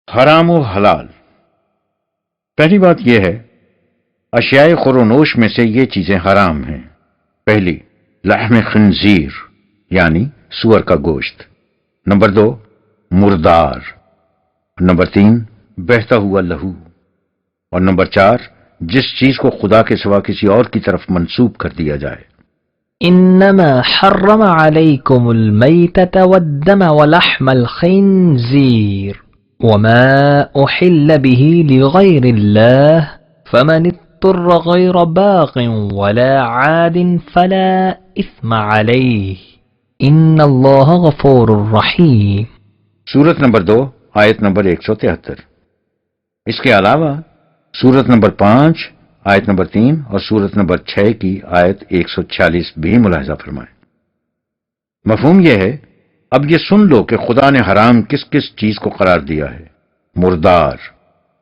حرام و حلال۔ پہلی بات یہ ہے، اشیاء خورونوش میں سے یہ چیزیں حرام ہیں۔ پہلی، لحم خنزیر یعنی سور کا گوشت۔ نمبر 2، مردار۔ نمبر 3، بہتا ہوا لہو۔ اور نمبر 4، جس چیز کو خدا کے سوا کسی اور کی طرف منسوب کر دیا جائے۔ انما حرم عليكم الميتة والدم ولحم الخنزير وما احل به لغير الله فمن اضطر غير باغ ولا عاد فلا اثم عليه ان الله غفور رحيم۔ سورت نمبر 2 آیت نمبر 173۔ اس کے علاوہ سورت نمبر 5 آیت نمبر 3 اور سورت نمبر 6 کی آیت 146 بھی ملاحظہ فرمائیں۔ مفہوم یہ ہے، اب یہ سن لو کہ خدا نے حرام کس کس چیز کو قرار دیا ہے۔ مردار،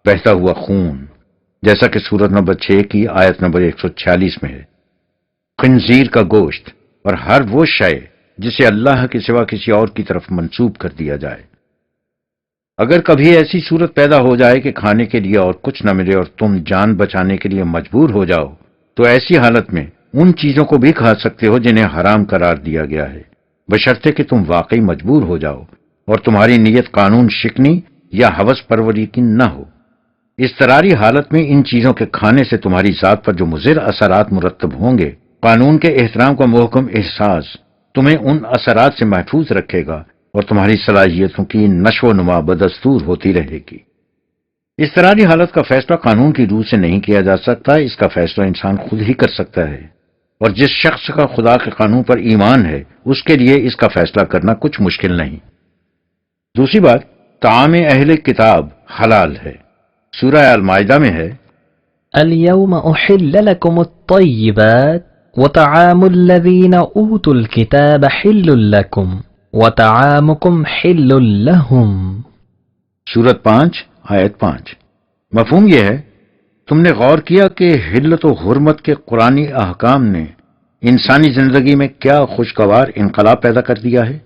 بہتا ہوا خون، جیسا کہ سورت نمبر 6 کی آیت نمبر 146 میں ہے۔ خنزیر کا گوشت، اور ہر وہ شے جسے اللہ کے سوا کسی اور کی طرف منسوب کر دیا جائے۔ اگر کبھی ایسی صورت پیدا ہو جائے کہ کھانے کے لیے اور کچھ نہ ملے اور تم جان بچانے کے لیے مجبور ہو جاؤ، تو ایسی حالت میں ان چیزوں کو بھی کھا سکتے ہو جنہیں حرام قرار دیا گیا ہے، بشرطے کہ تم واقعی مجبور ہو جاؤ اور تمہاری نیت قانون شکنی یا ہوس پروری کی نہ ہو۔ اضطراری حالت میں ان چیزوں کے کھانے سے تمہاری ذات پر جو مضر اثرات مرتب ہوں گے، قانون کے احترام کا محکم احساس تمہیں ان اثرات سے محفوظ رکھے گا اور تمہاری صلاحیتوں کی نشو و نما بدستور ہوتی رہے گی۔ اضطراری حالت کا فیصلہ قانون کی روح سے نہیں کیا جا سکتا، اس کا فیصلہ انسان خود ہی کر سکتا ہے، اور جس شخص کا خدا کے قانون پر ایمان ہے اس کے لیے اس کا فیصلہ کرنا کچھ مشکل نہیں۔ دوسری بات، طعام اہل کتاب حلال ہے۔ سورہ المائدہ میں ہے، اليوم احل لكم الطيبات وطعام الذين اوتوا الكتاب حل لكم وطعامكم حل لهم۔ سورت 5 آیت 5۔ مفہوم یہ ہے، تم نے غور کیا کہ حلت و حرمت کے قرآنی احکام نے انسانی زندگی میں کیا خوشگوار انقلاب پیدا کر دیا ہے؟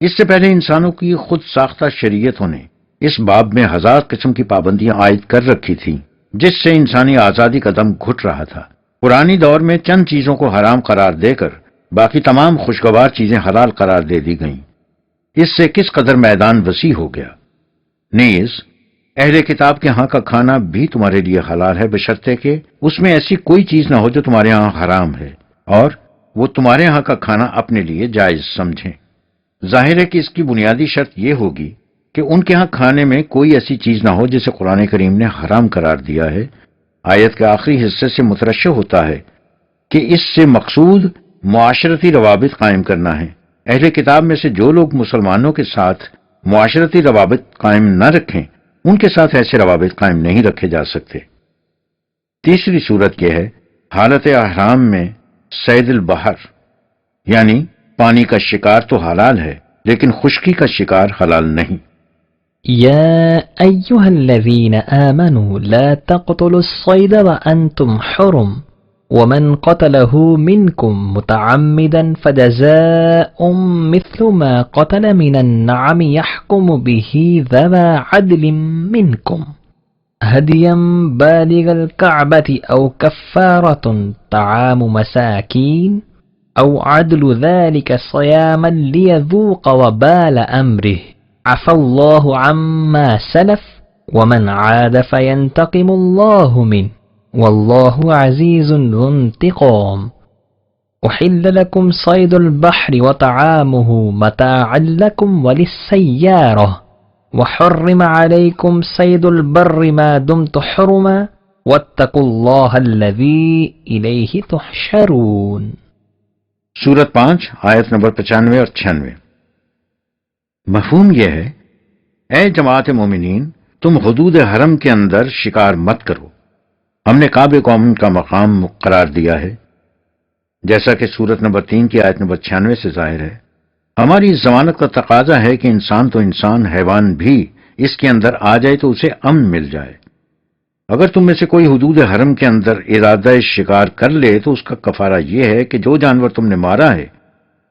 اس سے پہلے انسانوں کی خود ساختہ شریعتوں نے اس باب میں ہزار قسم کی پابندیاں عائد کر رکھی تھیں، جس سے انسانی آزادی کا دم گھٹ رہا تھا۔ قرآنی دور میں چند چیزوں کو حرام قرار دے کر باقی تمام خوشگوار چیزیں حلال قرار دے دی گئیں۔ اس سے کس قدر میدان وسیع ہو گیا۔ نیز اہل کتاب کے ہاں کا کھانا بھی تمہارے لیے حلال ہے، بشرطے کہ اس میں ایسی کوئی چیز نہ ہو جو تمہارے ہاں حرام ہے، اور وہ تمہارے ہاں کا کھانا اپنے لیے جائز سمجھیں۔ ظاہر ہے کہ اس کی بنیادی شرط یہ ہوگی کہ ان کے ہاں کھانے میں کوئی ایسی چیز نہ ہو جسے قرآن کریم نے حرام قرار دیا ہے۔ آیت کے آخری حصے سے مترشح ہوتا ہے کہ اس سے مقصود معاشرتی روابط قائم کرنا ہے۔ اہل کتاب میں سے جو لوگ مسلمانوں کے ساتھ معاشرتی روابط قائم نہ رکھیں، ان کے ساتھ ایسے روابط قائم نہیں رکھے جا سکتے۔ تیسری صورت یہ ہے، حالت احرام میں صید البحر یعنی پانی کا شکار تو حلال ہے، لیکن خشکی کا شکار حلال نہیں۔ يا أيها الذين آمنوا لا تقتلوا الصيد وأنتم حرم ومن قتله منكم متعمدا فجزاء مثل ما قتل من النعم يحكم به ذوى عدل منكم هديا بالغ الكعبة أو كفارة طعام مساكين أو عدل ذلك صياما ليذوق وبال أمره عفى الله عما سلف ومن عاد فينتقم الله منه والله عزيز ذو انتقام۔ أحل لكم صيد البحر وطعامه متاعا لكم وللسيارة وحرم عليكم صيد البر ما دمت حرما واتقوا الله الذي إليه تحشرون۔ سورت 5 آیت نمبر 95 اور 96۔ مفہوم یہ ہے، اے جماعت مومنین، تم حدود حرم کے اندر شکار مت کرو۔ ہم نے کعبے کو امن کا مقام قرار دیا ہے، جیسا کہ سورت نمبر 3 کی آیت نمبر 96 سے ظاہر ہے۔ ہماری اس ضمانت کا تقاضا ہے کہ انسان تو انسان، حیوان بھی اس کے اندر آ جائے تو اسے امن مل جائے۔ اگر تم میں سے کوئی حدود حرم کے اندر ارادہ شکار کر لے تو اس کا کفارہ یہ ہے کہ جو جانور تم نے مارا ہے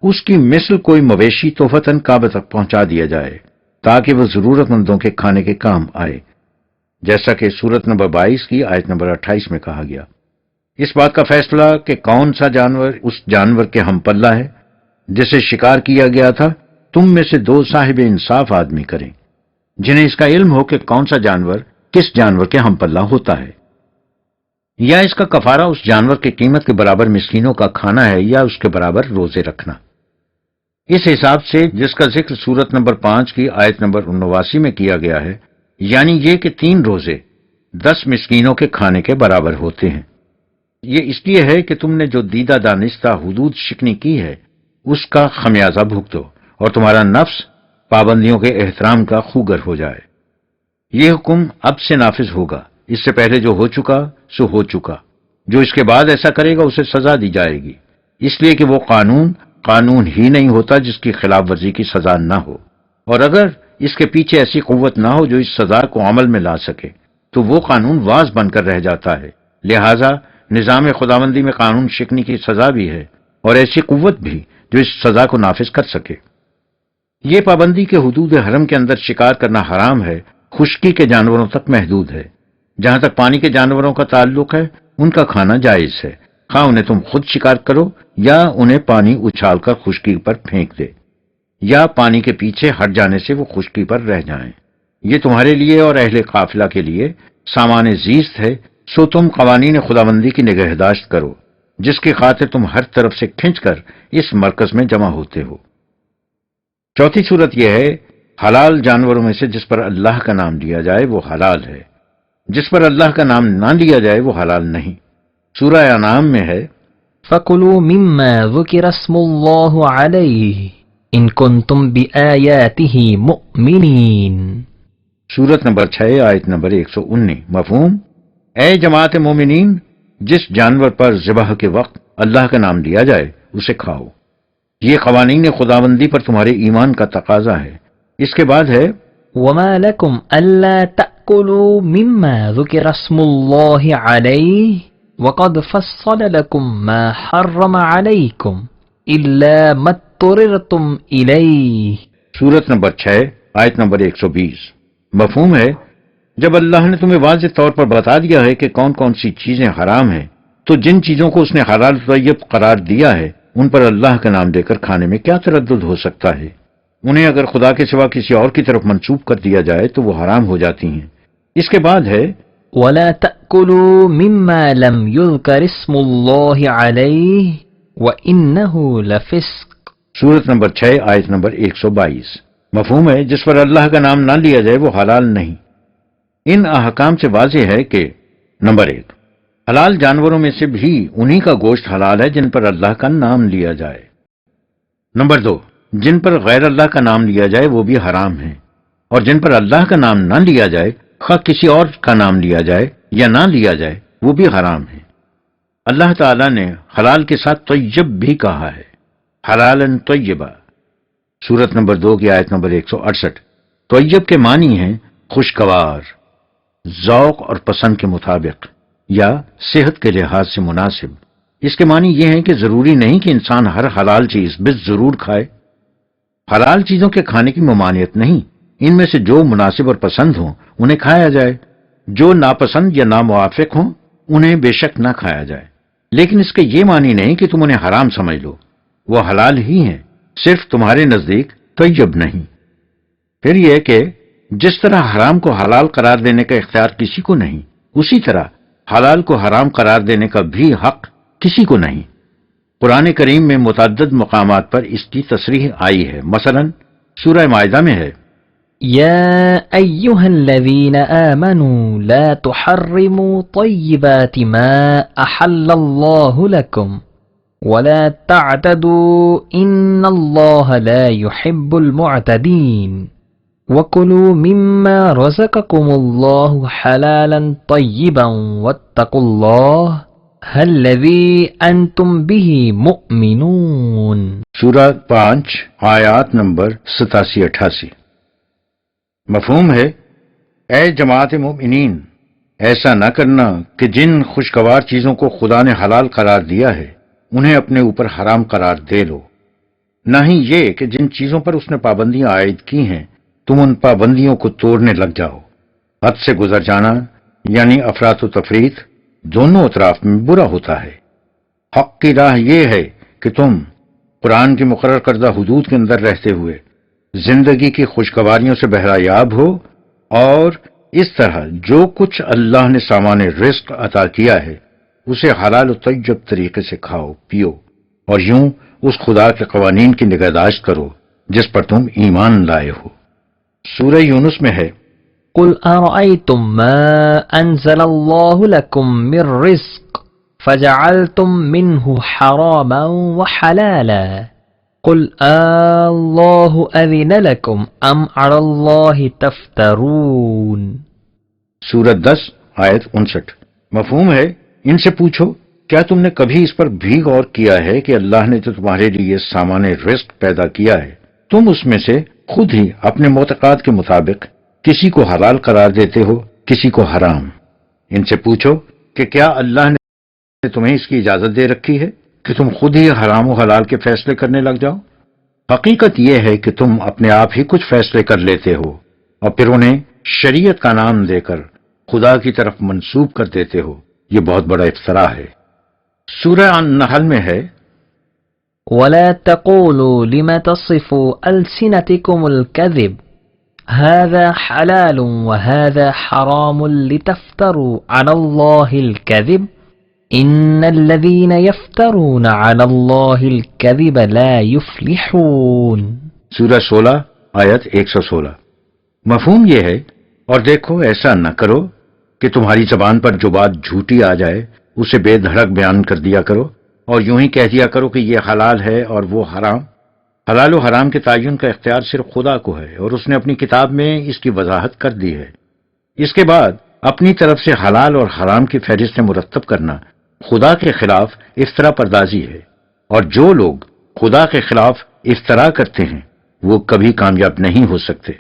اس کی مثل کوئی مویشی تحفتاً کعبہ تک پہنچا دیا جائے، تاکہ وہ ضرورت مندوں کے کھانے کے کام آئے، جیسا کہ سورت نمبر 22 کی آیت نمبر 28 میں کہا گیا۔ اس بات کا فیصلہ کہ کون سا جانور اس جانور کے ہم پلہ ہے جسے شکار کیا گیا تھا، تم میں سے 2 صاحب انصاف آدمی کریں، جنہیں اس کا علم ہو کہ کون سا جانور کس جانور کے ہم پلہ ہوتا ہے، یا اس کا کفارہ اس جانور کی قیمت کے برابر مسکینوں کا کھانا ہے یا اس کے برابر روزے رکھنا۔ اس حساب سے جس کا ذکر سورت نمبر 5 کی آیت نمبر 89 میں کیا گیا ہے، یعنی یہ کہ 3 روزے 10 مسکینوں کے کھانے کے برابر ہوتے ہیں۔ یہ اس لیے ہے کہ تم نے جو دیدہ دانستہ حدود شکنی کی ہے اس کا خمیازہ بھگتو اور تمہارا نفس پابندیوں کے احترام کا خوگر ہو جائے۔ یہ حکم اب سے نافذ ہوگا، اس سے پہلے جو ہو چکا سو ہو چکا، جو اس کے بعد ایسا کرے گا اسے سزا دی جائے گی، اس لیے کہ وہ قانون ہی نہیں ہوتا جس کی خلاف ورزی کی سزا نہ ہو، اور اگر اس کے پیچھے ایسی قوت نہ ہو جو اس سزا کو عمل میں لا سکے تو وہ قانون واز بن کر رہ جاتا ہے۔ لہذا نظام خداوندی میں قانون شکنی کی سزا بھی ہے اور ایسی قوت بھی جو اس سزا کو نافذ کر سکے۔ یہ پابندی کے حدود حرم کے اندر شکار کرنا حرام ہے، خشکی کے جانوروں تک محدود ہے۔ جہاں تک پانی کے جانوروں کا تعلق ہے ان کا کھانا جائز ہے، خواہ انہیں تم خود شکار کرو یا انہیں پانی اچھال کر خشکی پر پھینک دے، یا پانی کے پیچھے ہٹ جانے سے وہ خشکی پر رہ جائیں۔ یہ تمہارے لیے اور اہل قافلہ کے لیے سامان زیست ہے، سو تم قوانین خداوندی کی نگہداشت کرو جس کی خاطر تم ہر طرف سے کھنچ کر اس مرکز میں جمع ہوتے ہو۔ چوتھی صورت یہ ہے، حلال جانوروں میں سے جس پر اللہ کا نام لیا جائے وہ حلال ہے، جس پر اللہ کا نام نہ لیا جائے وہ حلال نہیں۔ سورہ انعام میں ہے، فَكُلُوا مِمَّا ذُكِرَ اسْمُ اللَّهِ عَلَيْهِ إِن كُنتُم بِآيَاتِهِ مُؤْمِنِينَ۔ سورت نمبر 6 آیت نمبر 119۔ مفہوم، اے جماعت مومنین، جس جانور پر ذبح کے وقت اللہ کا نام لیا جائے اسے کھاؤ۔ یہ قوانین خداوندی پر تمہارے ایمان کا تقاضا ہے۔ اس کے بعد ہے، وَمَا لَكُمْ أَلَّا تَأْكُلُوا مِمَّا ذُكِرَ اسْمُ اللَّهِ عَلَيْهِ وَقَدْ فَصَّلَ لَكُم مَّا حَرَّمَ عَلَيْكُمْ إِلَّا مَا اضْطُرِرْتُمْ إِلَيْهِ۔ سورت نمبر 6 آیت نمبر 120۔ مفہوم ہے، جب اللہ نے تمہیں واضح طور پر بتا دیا ہے کہ کون کون سی چیزیں حرام ہیں، تو جن چیزوں کو اس نے حلال طیب قرار دیا ہے ان پر اللہ کا نام لے کر کھانے میں کیا تردد ہو سکتا ہے؟ انہیں اگر خدا کے سوا کسی اور کی طرف منسوب کر دیا جائے تو وہ حرام ہو جاتی ہیں۔ اس کے بعد ہے، وَلَا تَأْكُلُوا مِمَّا لَمْ يُذْكَرِ اسْمُ اللَّهِ عَلَيْهِ وَإِنَّهُ لَفِسْقٌ۔ سورت نمبر 6 آیت نمبر 122۔ مفہوم ہے، جس پر اللہ کا نام نہ لیا جائے وہ حلال نہیں۔ ان احکام سے واضح ہے کہ نمبر 1، حلال جانوروں میں سے بھی انہی کا گوشت حلال ہے جن پر اللہ کا نام لیا جائے۔ نمبر 2، جن پر غیر اللہ کا نام لیا جائے وہ بھی حرام ہیں، اور جن پر اللہ کا نام نہ لیا جائے، خواہ کسی اور کا نام لیا جائے یا نہ لیا جائے، وہ بھی حرام ہیں۔ اللہ تعالیٰ نے حلال کے ساتھ طیب بھی کہا ہے، حلالاً طیبہ، سورت نمبر 2 کی آیت نمبر 168۔ طیب کے معنی ہیں خوشگوار، ذوق اور پسند کے مطابق، یا صحت کے لحاظ سے مناسب۔ اس کے معنی یہ ہیں کہ ضروری نہیں کہ انسان ہر حلال چیز ضرور کھائے۔ حلال چیزوں کے کھانے کی ممانعت نہیں، ان میں سے جو مناسب اور پسند ہوں انہیں کھایا جائے، جو ناپسند یا ناموافق ہوں انہیں بے شک نہ کھایا جائے، لیکن اس کے یہ معنی نہیں کہ تم انہیں حرام سمجھ لو، وہ حلال ہی ہیں، صرف تمہارے نزدیک طیب نہیں۔ پھر یہ کہ جس طرح حرام کو حلال قرار دینے کا اختیار کسی کو نہیں، اسی طرح حلال کو حرام قرار دینے کا بھی حق کسی کو نہیں۔ قرآن کریم میں متعدد مقامات پر اس کی تصریح آئی ہے، مثلا سورہ مائدہ میں ہے، يا أيها الذين آمنوا لا تحرموا طيبات ما أحل الله لكم ولا تعتدوا إن الله لا يحب المعتدين وكلوا مما رزقكم الله حلالا طيبا واتقوا الله الذي أنتم به مؤمنون۔ سورہ 5 آیات نمبر 87-88۔ مفہوم ہے، اے جماعت مومنین، ایسا نہ کرنا کہ جن خوشگوار چیزوں کو خدا نے حلال قرار دیا ہے انہیں اپنے اوپر حرام قرار دے لو، نہ ہی یہ کہ جن چیزوں پر اس نے پابندیاں عائد کی ہیں تم ان پابندیوں کو توڑنے لگ جاؤ۔ حد سے گزر جانا یعنی افراط و تفریط دونوں اطراف میں برا ہوتا ہے۔ حق کی راہ یہ ہے کہ تم قرآن کی مقرر کردہ حدود کے اندر رہتے ہوئے زندگی کی خوشگواریوں سے بہرایاب ہو، اور اس طرح جو کچھ اللہ نے سامان رزق عطا کیا ہے اسے حلال و طیب طریقے سے کھاؤ پیو، اور یوں اس خدا کے قوانین کی نگہداشت کرو جس پر تم ایمان لائے ہو۔ سورہ یونس میں ہے، قل أرأيتم ما أنزل الله لكم من رزق فجعلتم منه حراما وحلالا قل الله أذن لكم أم على الله تفترون۔ سورت 10 آیت 59۔ مفہوم ہے، ان سے پوچھو کیا تم نے کبھی اس پر بھی غور کیا ہے کہ اللہ نے جو تمہارے لیے سامان رزق پیدا کیا ہے تم اس میں سے خود ہی اپنے معتقاد کے مطابق کسی کو حلال قرار دیتے ہو، کسی کو حرام۔ ان سے پوچھو کہ کیا اللہ نے تمہیں اس کی اجازت دے رکھی ہے کہ تم خود ہی حرام و حلال کے فیصلے کرنے لگ جاؤ؟ حقیقت یہ ہے کہ تم اپنے آپ ہی کچھ فیصلے کر لیتے ہو اور پھر انہیں شریعت کا نام دے کر خدا کی طرف منسوب کر دیتے ہو۔ یہ بہت بڑا افتراء ہے۔ سورہ النحل میں ہے، ولا تقولوا لما تصفوا ألسنتكم الكذب هذا حلال وهذا حرام لتفتروا على الله الكذب إن الذين يفترون على الله الكذب لا يفلحون۔ سورہ 16 آیت 116۔ مفہوم یہ ہے، اور دیکھو ایسا نہ کرو کہ تمہاری زبان پر جو بات جھوٹی آ جائے اسے بے دھڑک بیان کر دیا کرو، اور یوں ہی کہہ دیا کرو کہ یہ حلال ہے اور وہ حرام۔ حلال و حرام کے تعین کا اختیار صرف خدا کو ہے، اور اس نے اپنی کتاب میں اس کی وضاحت کر دی ہے۔ اس کے بعد اپنی طرف سے حلال اور حرام کی فہرست مرتب کرنا خدا کے خلاف افترا پردازی ہے، اور جو لوگ خدا کے خلاف افترا کرتے ہیں وہ کبھی کامیاب نہیں ہو سکتے۔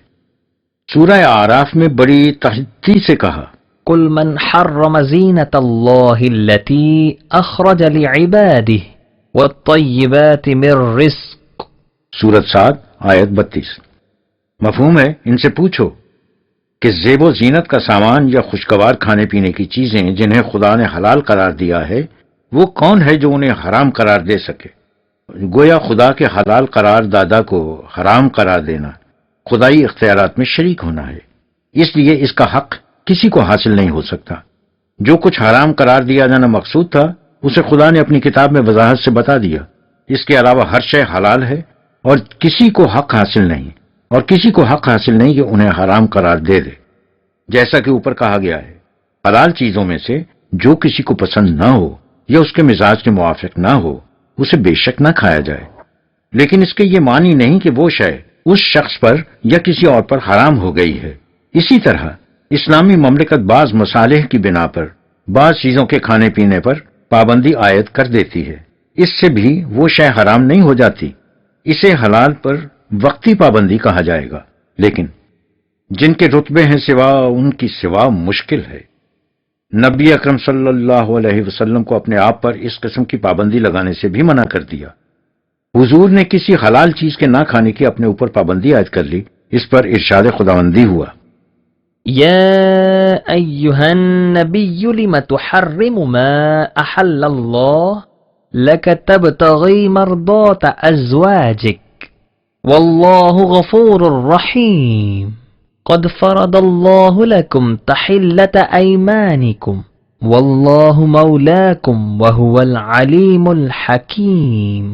سورہ اعراف میں بڑی تحدید سے کہا، قل من حرم زینة اللہ التي اخرج لعباده والطیبات من رزق۔ سورت 7 آیت 32۔ مفہوم ہے، ان سے پوچھو کہ زیب و زینت کا سامان یا خوشگوار کھانے پینے کی چیزیں جنہیں خدا نے حلال قرار دیا ہے وہ کون ہے جو انہیں حرام قرار دے سکے؟ گویا خدا کے حلال قرار دادا کو حرام قرار دینا خدائی اختیارات میں شریک ہونا ہے، اس لیے اس کا حق کسی کو حاصل نہیں ہو سکتا۔ جو کچھ حرام قرار دیا جانا مقصود تھا اسے خدا نے اپنی کتاب میں وضاحت سے بتا دیا۔ اس کے علاوہ ہر شے حلال ہے، اور کسی کو حق حاصل نہیں، اور کسی کو حق حاصل نہیں کہ انہیں حرام قرار دے دے۔ جیسا کہ اوپر کہا گیا ہے، حلال چیزوں میں سے جو کسی کو پسند نہ ہو یا اس کے مزاج کے موافق نہ ہو اسے بے شک نہ کھایا جائے، لیکن اس کے یہ معنی نہیں کہ وہ شے اس شخص پر یا کسی اور پر حرام ہو گئی ہے۔ اسی طرح اسلامی مملکت بعض مصالح کی بنا پر بعض چیزوں کے کھانے پینے پر پابندی عائد کر دیتی ہے، اس سے بھی وہ شے حرام نہیں ہو جاتی۔ اسے حلال پر وقتی پابندی کہا جائے گا، لیکن جن کے رتبے ہیں سوا ان کی سوا مشکل ہے۔ نبی اکرم صلی اللہ علیہ وسلم کو اپنے آپ پر اس قسم کی پابندی لگانے سے بھی منع کر دیا۔ حضور نے کسی حلال چیز کے نہ کھانے کی اپنے اوپر پابندی عائد کر لی، اس پر ارشاد خداوندی ہوا، یا ایہا النبی لم تحرم ما احل اللہ لک تبتغی مرضات ازواجک واللہ غفور رحیم قد فرض اللہ لکم تحلۃ ایمانکم واللہ مولاکم وہو العلیم الحکیم۔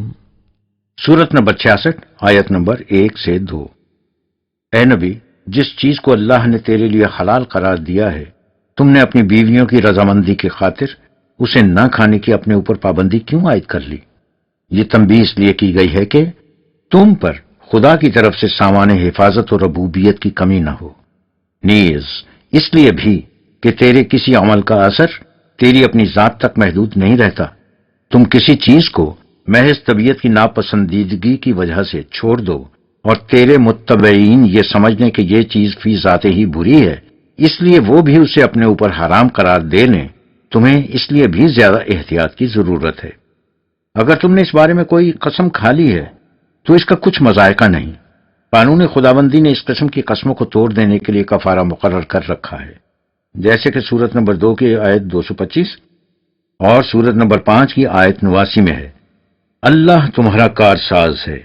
سورت نمبر 66 آیت نمبر 1 سے 2۔ اے نبی، جس چیز کو اللہ نے تیرے لیے حلال قرار دیا ہے تم نے اپنی بیویوں کی رضامندی کی خاطر اسے نہ کھانے کی اپنے اوپر پابندی کیوں عائد کر لی؟ یہ تنبیہ اس لیے کی گئی ہے کہ تم پر خدا کی طرف سے سامان حفاظت اور ربوبیت کی کمی نہ ہو، نیز اس لیے بھی کہ تیرے کسی عمل کا اثر تیری اپنی ذات تک محدود نہیں رہتا۔ تم کسی چیز کو محض طبیعت کی ناپسندیدگی کی وجہ سے چھوڑ دو اور تیرے متبعین یہ سمجھنے کہ یہ چیز فی ذات ہی بری ہے اس لیے وہ بھی اسے اپنے اوپر حرام قرار دے لیں، تمہیں اس لیے بھی زیادہ احتیاط کی ضرورت ہے۔ اگر تم نے اس بارے میں کوئی قسم کھا لی ہے تو اس کا کچھ مذائقہ نہیں، قانون خداوندی نے اس قسم کی قسموں کو توڑ دینے کے لیے کفارہ مقرر کر رکھا ہے، جیسے کہ سورت نمبر 2 کی آیت 225 اور سورت نمبر 5 کی آیت 89 میں ہے، اللہ تمہارا کارساز ہے،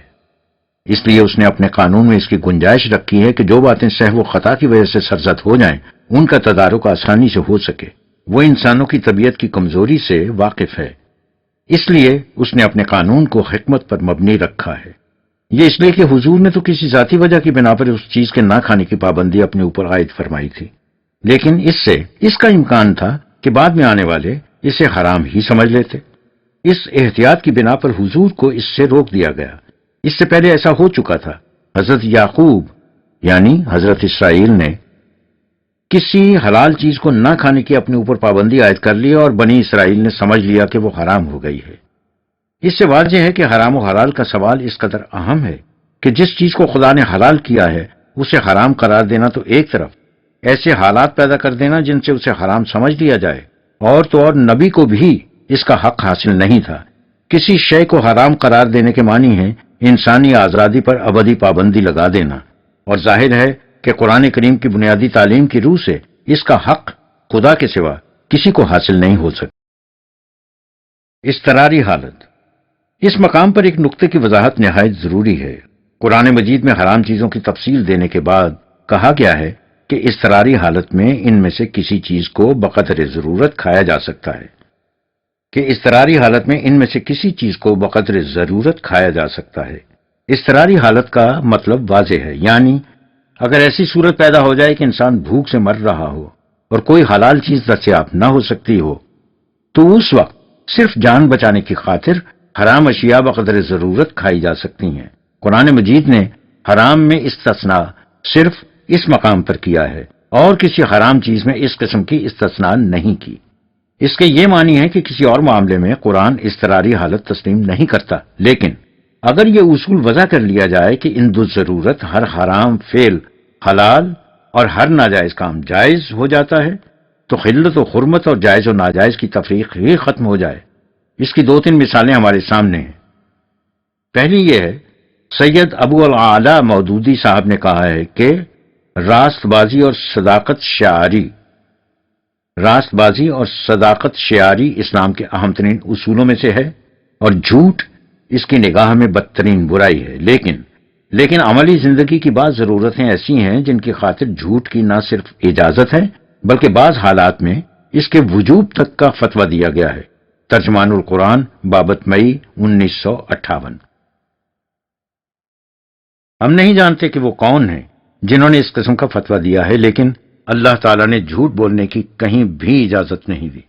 اس لیے اس نے اپنے قانون میں اس کی گنجائش رکھی ہے کہ جو باتیں سہو و خطا کی وجہ سے سرزد ہو جائیں ان کا تدارک آسانی سے ہو سکے۔ وہ انسانوں کی طبیعت کی کمزوری سے واقف ہے، اس لیے اس نے اپنے قانون کو حکمت پر مبنی رکھا ہے۔ یہ اس لیے کہ حضور نے تو کسی ذاتی وجہ کی بنا پر اس چیز کے نہ کھانے کی پابندی اپنے اوپر عائد فرمائی تھی، لیکن اس کا امکان تھا کہ بعد میں آنے والے اسے حرام ہی سمجھ لیتے۔ اس احتیاط کی بنا پر حضور کو اس سے روک دیا گیا۔ اس سے پہلے ایسا ہو چکا تھا، حضرت یعقوب یعنی حضرت اسرائیل نے کسی حلال چیز کو نہ کھانے کی اپنے اوپر پابندی عائد کر لی اور بنی اسرائیل نے سمجھ لیا کہ وہ حرام ہو گئی ہے۔ اس سے واضح ہے کہ حرام و حلال کا سوال اس قدر اہم ہے کہ جس چیز کو خدا نے حلال کیا ہے اسے حرام قرار دینا تو ایک طرف، ایسے حالات پیدا کر دینا جن سے اسے حرام سمجھ لیا جائے، اور تو اور نبی کو بھی اس کا حق حاصل نہیں تھا۔ کسی شے کو حرام قرار دینے کے معنی ہے انسانی آزادی پر ابدی پابندی لگا دینا، اور ظاہر ہے کہ قرآن کریم کی بنیادی تعلیم کی روح سے اس کا حق خدا کے سوا کسی کو حاصل نہیں ہو سکتا۔ اضطراری حالت، اس مقام پر ایک نقطے کی وضاحت نہایت ضروری ہے۔ قرآن مجید میں حرام چیزوں کی تفصیل دینے کے بعد کہا گیا ہے کہ اضطراری حالت میں ان میں سے کسی چیز کو بقدر ضرورت کھایا جا سکتا ہے، بقدر ضرورت کھایا جا سکتا ہے۔ اضطراری حالت کا مطلب واضح ہے، یعنی اگر ایسی صورت پیدا ہو جائے کہ انسان بھوک سے مر رہا ہو اور کوئی حلال چیز دستیاب نہ ہو سکتی ہو، تو اس وقت صرف جان بچانے کی خاطر حرام اشیاء بقدر ضرورت کھائی جا سکتی ہیں۔ قرآن مجید نے حرام میں استثناء صرف اس مقام پر کیا ہے اور کسی حرام چیز میں اس قسم کی استثناء نہیں کی۔ اس کے یہ معنی ہے کہ کسی اور معاملے میں قرآن اضطراری حالت تسلیم نہیں کرتا، لیکن اگر یہ اصول وضع کر لیا جائے کہ ان دو ضرورت ہر حرام فعل حلال اور ہر ناجائز کام جائز ہو جاتا ہے تو خلت و حرمت اور جائز و ناجائز کی تفریق ہی ختم ہو جائے۔ اس کی 2-3 مثالیں ہمارے سامنے ہیں۔ پہلی یہ ہے، سید ابو العالی مودودی صاحب نے کہا ہے کہ راست بازی اور صداقت شعاری اسلام کے اہم ترین اصولوں میں سے ہے، اور جھوٹ اس کی نگاہ میں بدترین برائی ہے، لیکن عملی زندگی کی بعض ضرورتیں ایسی ہیں جن کی خاطر جھوٹ کی نہ صرف اجازت ہے بلکہ بعض حالات میں اس کے وجوب تک کا فتویٰ دیا گیا ہے۔ ترجمان القرآن بابت مئی 1958۔ ہم نہیں جانتے کہ وہ کون ہیں جنہوں نے اس قسم کا فتویٰ دیا ہے، لیکن اللہ تعالیٰ نے جھوٹ بولنے کی کہیں بھی اجازت نہیں دی۔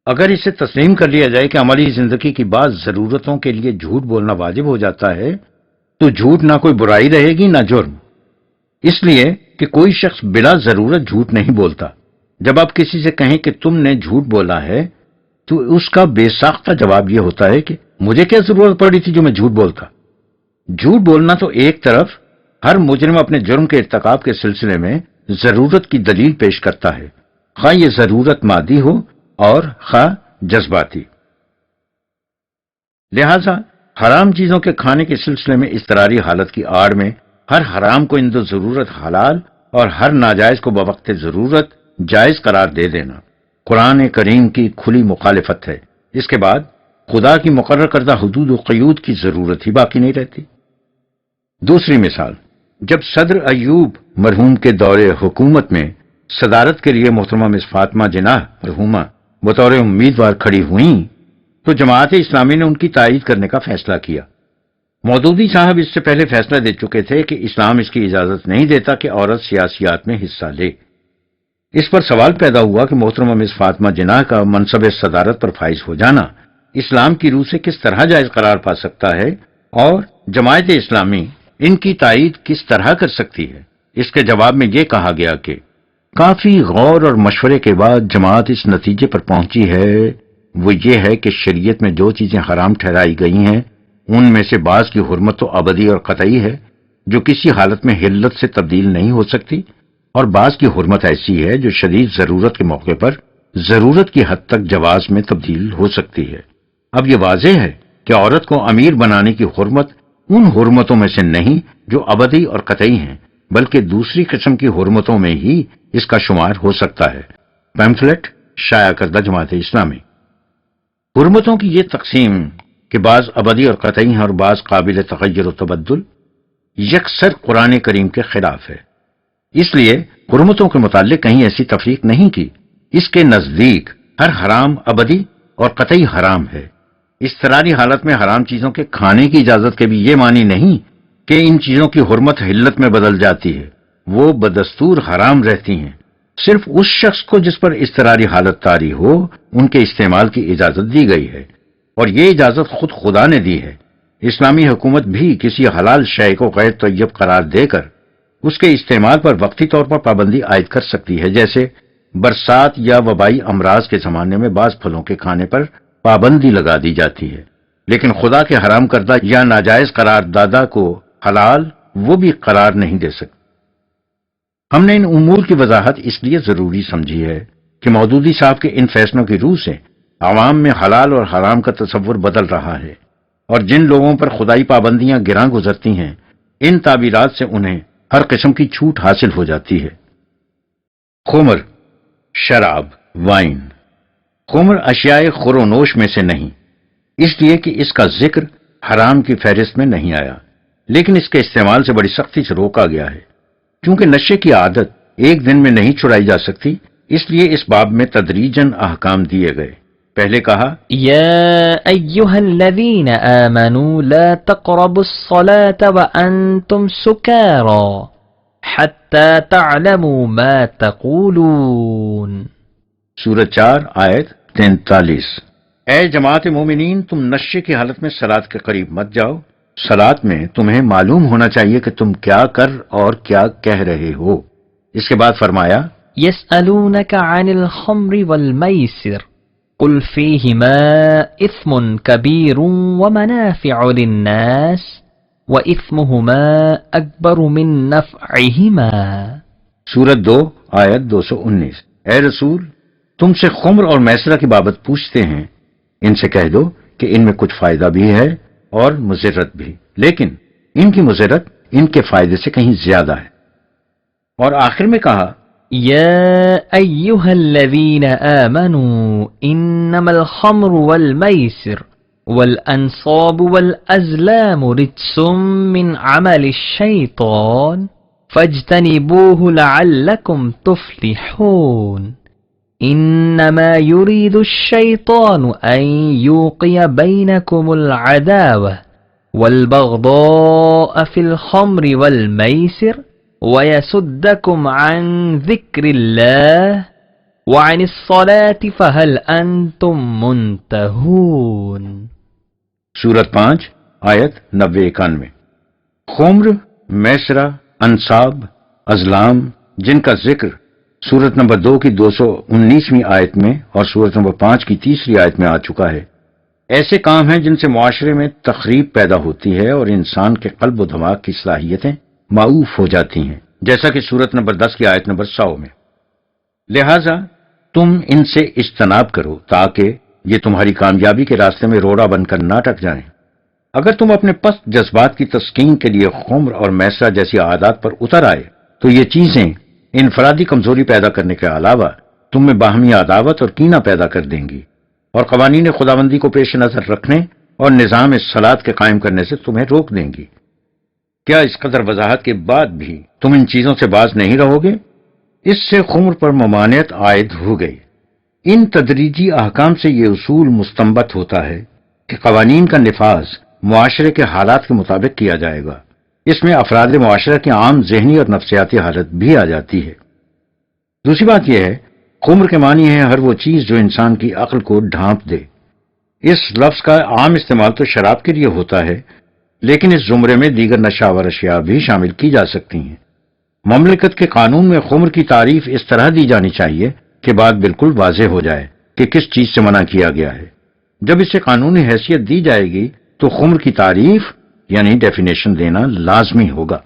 اگر اسے تسلیم کر لیا جائے کہ عملی زندگی کی بعض ضرورتوں کے لیے جھوٹ بولنا واجب ہو جاتا ہے تو جھوٹ نہ کوئی برائی رہے گی نہ جرم، اس لیے کہ کوئی شخص بلا ضرورت جھوٹ نہیں بولتا۔ جب آپ کسی سے کہیں کہ تم نے جھوٹ بولا ہے تو اس کا بے ساختہ جواب یہ ہوتا ہے کہ مجھے کیا ضرورت پڑی تھی جو میں جھوٹ بولتا۔ جھوٹ بولنا تو ایک طرف ہر مجرم اپنے جرم کے ارتکاب کے سلسلے میں ضرورت کی دلیل پیش کرتا ہے، خواہ یہ ضرورت مادی ہو اور خواہ جذباتی۔ لہذا حرام چیزوں کے کھانے کے سلسلے میں اضطراری حالت کی آڑ میں ہر حرام کو اندو ضرورت حلال اور ہر ناجائز کو بوقت ضرورت جائز قرار دے دینا قرآن کریم کی کھلی مخالفت ہے۔ اس کے بعد خدا کی مقرر کردہ حدود و قیود کی ضرورت ہی باقی نہیں رہتی۔ دوسری مثال، جب صدر ایوب مرحوم کے دور حکومت میں صدارت کے لیے محترمہ مس فاطمہ جناح مرحومہ بطور امیدوار کھڑی ہوئیں تو جماعت اسلامی نے ان کی تائید کرنے کا فیصلہ کیا۔ مودودی صاحب اس سے پہلے فیصلہ دے چکے تھے کہ اسلام اس کی اجازت نہیں دیتا کہ عورت سیاسیات میں حصہ لے۔ اس پر سوال پیدا ہوا کہ محترمہ مس فاطمہ جناح کا منصب صدارت پر فائز ہو جانا اسلام کی روح سے کس طرح جائز قرار پا سکتا ہے اور جماعت اسلامی ان کی تائید کس طرح کر سکتی ہے؟ اس کے جواب میں یہ کہا گیا کہ کافی غور اور مشورے کے بعد جماعت اس نتیجے پر پہنچی ہے، وہ یہ ہے کہ شریعت میں جو چیزیں حرام ٹھہرائی گئی ہیں ان میں سے بعض کی حرمت تو ابدی اور قطعی ہے جو کسی حالت میں حلت سے تبدیل نہیں ہو سکتی، اور بعض کی حرمت ایسی ہے جو شدید ضرورت کے موقع پر ضرورت کی حد تک جواز میں تبدیل ہو سکتی ہے۔ اب یہ واضح ہے کہ عورت کو امیر بنانے کی حرمت ان حرمتوں میں سے نہیں جو ابدی اور قطعی ہیں، بلکہ دوسری قسم کی حرمتوں میں ہی اس کا شمار ہو سکتا ہے۔ پیمفلٹ شائع کردہ جماعت اسلامی۔ حرمتوں کی یہ تقسیم کہ بعض ابدی اور قطعی ہیں اور بعض قابل تغیر و تبدل یکسر قرآن کریم کے خلاف ہے۔ اس لیے حرمتوں کے متعلق کہیں ایسی تفریق نہیں کی۔ اس کے نزدیک ہر حرام ابدی اور قطعی حرام ہے۔ اضطراری حالت میں حرام چیزوں کے کھانے کی اجازت کے بھی یہ معنی نہیں کہ ان چیزوں کی حرمت حلت میں بدل جاتی ہے، وہ بدستور حرام رہتی ہیں۔ صرف اس شخص کو جس پر اضطراری حالت طاری ہو ان کے استعمال کی اجازت دی گئی ہے، اور یہ اجازت خود خدا نے دی ہے۔ اسلامی حکومت بھی کسی حلال شے کو غیر طیب قرار دے کر اس کے استعمال پر وقتی طور پر پابندی عائد کر سکتی ہے، جیسے برسات یا وبائی امراض کے زمانے میں بعض پھلوں کے کھانے پر پابندی لگا دی جاتی ہے، لیکن خدا کے حرام کردہ یا ناجائز قرار دادا کو حلال وہ بھی قرار نہیں دے سکتے۔ ہم نے ان امور کی وضاحت اس لیے ضروری سمجھی ہے کہ مودودی صاحب کے ان فیصلوں کی روح سے عوام میں حلال اور حرام کا تصور بدل رہا ہے، اور جن لوگوں پر خدائی پابندیاں گراں گزرتی ہیں ان تعبیرات سے انہیں ہر قسم کی چھوٹ حاصل ہو جاتی ہے۔ خمر، شراب، وائن۔ خمر اشیاء خورونوش میں سے نہیں، اس لیے کہ اس کا ذکر حرام کی فہرست میں نہیں آیا، لیکن اس کے استعمال سے بڑی سختی سے روکا گیا ہے۔ کیونکہ نشے کی عادت ایک دن میں نہیں چھڑائی جا سکتی، اس لیے اس باب میں تدریجاً احکام دیے گئے۔ پہلے کہا يا أيها الذين آمنوا لا تقربوا الصلاة وأنتم سكارى حتى تعلموا ما تقولون۔ سورۃ 4 آیت 43۔ اے جماعت مومنین، تم نشے کی حالت میں صلاۃ کے قریب مت جاؤ، صلاۃ میں تمہیں معلوم ہونا چاہیے کہ تم کیا کر اور کیا کہہ رہے ہو۔ اس کے بعد فرمایا يسألونك عن الخمر والميسر قل فيهما إثم كبير ومنافع للناس وإثمهما أكبر من نفعهما۔ سورۃ 2 آیت 219۔ اے رسول، تم سے خمر اور میسرہ کی بابت پوچھتے ہیں، ان سے کہہ دو کہ ان میں کچھ فائدہ بھی ہے اور مضرت بھی، لیکن ان کی مضرت ان کے فائدے سے کہیں زیادہ ہے۔ اور آخر میں کہا يا أيها الذين آمنوا إنما الخمر والميسر والأنصاب والأزلام رجس من عمل الشيطان فاجتنبوه لعلكم تفلحون۔ إنما يريد الشيطان أن يوقع بينكم العداوة والبغضاء في الخمر والميسر وَيَسُدَّكُمْ عَنْ ذِكْرِ اللَّهِ وَعَنِ الصَّلَاةِ فَهَلْ أَنْتُمْ مُنْتَهُونَ۔ سورۃ 5 آیت 90-91۔ خمر، میسرہ، انصاب، ازلام، جن کا ذکر سورت نمبر 2 کی 219ویں آیت میں اور سورت نمبر 5 کی 3 آیت میں آ چکا ہے، ایسے کام ہیں جن سے معاشرے میں تخریب پیدا ہوتی ہے اور انسان کے قلب و دماغ کی صلاحیتیں معوف ہو جاتی ہیں، جیسا کہ سورت نمبر 10 کی آیت نمبر 100 میں۔ لہذا تم ان سے اجتناب کرو تاکہ یہ تمہاری کامیابی کے راستے میں روڑا بن کر نہ اٹک جائیں۔ اگر تم اپنے پست جذبات کی تسکین کے لیے خمر اور میسرہ جیسی عادات پر اتر آئے تو یہ چیزیں انفرادی کمزوری پیدا کرنے کے علاوہ تم میں باہمی عداوت اور کینہ پیدا کر دیں گی، اور قوانین خداوندی کو پیش نظر رکھنے اور نظام صلاۃ کے قائم کرنے سے تمہیں روک دیں گی۔ کیا اس قدر وضاحت کے بعد بھی تم ان چیزوں سے باز نہیں رہو گے؟ اس سے خمر پر ممانعت عائد ہو گئی۔ ان تدریجی احکام سے یہ اصول مستنبط ہوتا ہے کہ قوانین کا نفاذ معاشرے کے حالات کے مطابق کیا جائے گا۔ اس میں افراد معاشرہ کی عام ذہنی اور نفسیاتی حالت بھی آ جاتی ہے۔ دوسری بات یہ ہے، خمر کے معنی ہے ہر وہ چیز جو انسان کی عقل کو ڈھانپ دے۔ اس لفظ کا عام استعمال تو شراب کے لیے ہوتا ہے، لیکن اس زمرے میں دیگر نشاور اشیاء بھی شامل کی جا سکتی ہیں۔ مملکت کے قانون میں خمر کی تعریف اس طرح دی جانی چاہیے کہ بات بالکل واضح ہو جائے کہ کس چیز سے منع کیا گیا ہے۔ جب اسے قانونی حیثیت دی جائے گی تو خمر کی تعریف یعنی ڈیفینیشن دینا لازمی ہوگا۔